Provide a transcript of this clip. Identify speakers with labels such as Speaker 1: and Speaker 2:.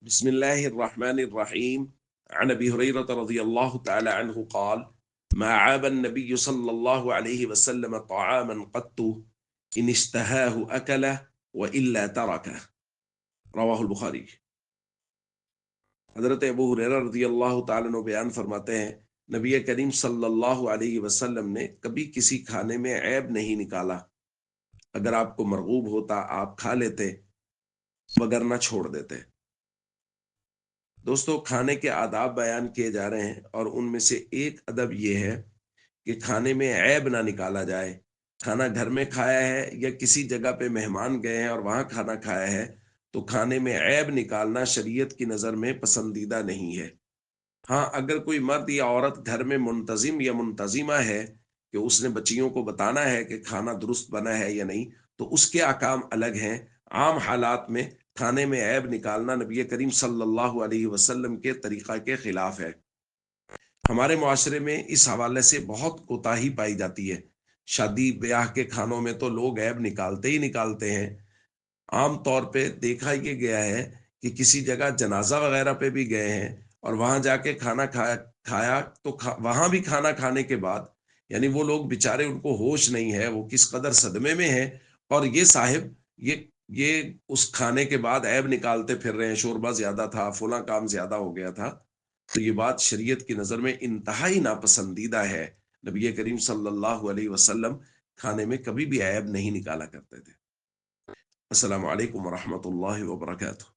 Speaker 1: بسم الله الرحمن الرحيم. عن أبي هريرة رضي الله تعالى عنه قال: ما عاب النبي صلى الله عليه وسلم طعاما قط إن اشتهاه أكله وإلا تركه. رواہ البخاری۔ حضرت ابو ہریرہ رضی اللہ تعالیٰ عنہ بیان فرماتے ہیں، نبی کریم صلی اللہ علیہ وسلم نے کبھی کسی کھانے میں عیب نہیں نکالا، اگر آپ کو مرغوب ہوتا آپ کھا لیتے، وگرنہ چھوڑ دیتے۔ دوستو، کھانے کے آداب بیان کیے جا رہے ہیں، اور ان میں سے ایک ادب یہ ہے کہ کھانے میں عیب نہ نکالا جائے۔ کھانا گھر میں کھایا ہے یا کسی جگہ پہ مہمان گئے ہیں اور وہاں کھانا کھایا ہے تو کھانے میں عیب نکالنا شریعت کی نظر میں پسندیدہ نہیں ہے۔ ہاں، اگر کوئی مرد یا عورت گھر میں منتظم یا منتظمہ ہے کہ اس نے بچیوں کو بتانا ہے کہ کھانا درست بنا ہے یا نہیں، تو اس کے احکام الگ ہیں۔ عام حالات میں کھانے میں عیب نکالنا نبی کریم صلی اللہ علیہ وسلم کے طریقہ کے خلاف ہے۔ ہمارے معاشرے میں اس حوالے سے بہت کوتاہی پائی جاتی ہے۔ شادی بیاہ کے کھانوں میں تو لوگ عیب نکالتے ہی نکالتے ہیں۔ عام طور پہ دیکھا یہ گیا ہے کہ کسی جگہ جنازہ وغیرہ پہ بھی گئے ہیں اور وہاں جا کے کھانا کھایا تو وہاں بھی کھانا کھانے کے بعد، یعنی وہ لوگ بےچارے، ان کو ہوش نہیں ہے، وہ کس قدر صدمے میں ہیں، اور یہ صاحب یہ اس کھانے کے بعد عیب نکالتے پھر رہے ہیں، شوربہ زیادہ تھا، فلاں کام زیادہ ہو گیا تھا۔ تو یہ بات شریعت کی نظر میں انتہائی ناپسندیدہ ہے۔ نبی کریم صلی اللہ علیہ وسلم کھانے میں کبھی بھی عیب نہیں نکالا کرتے تھے۔ السلام علیکم ورحمۃ اللہ وبرکاتہ۔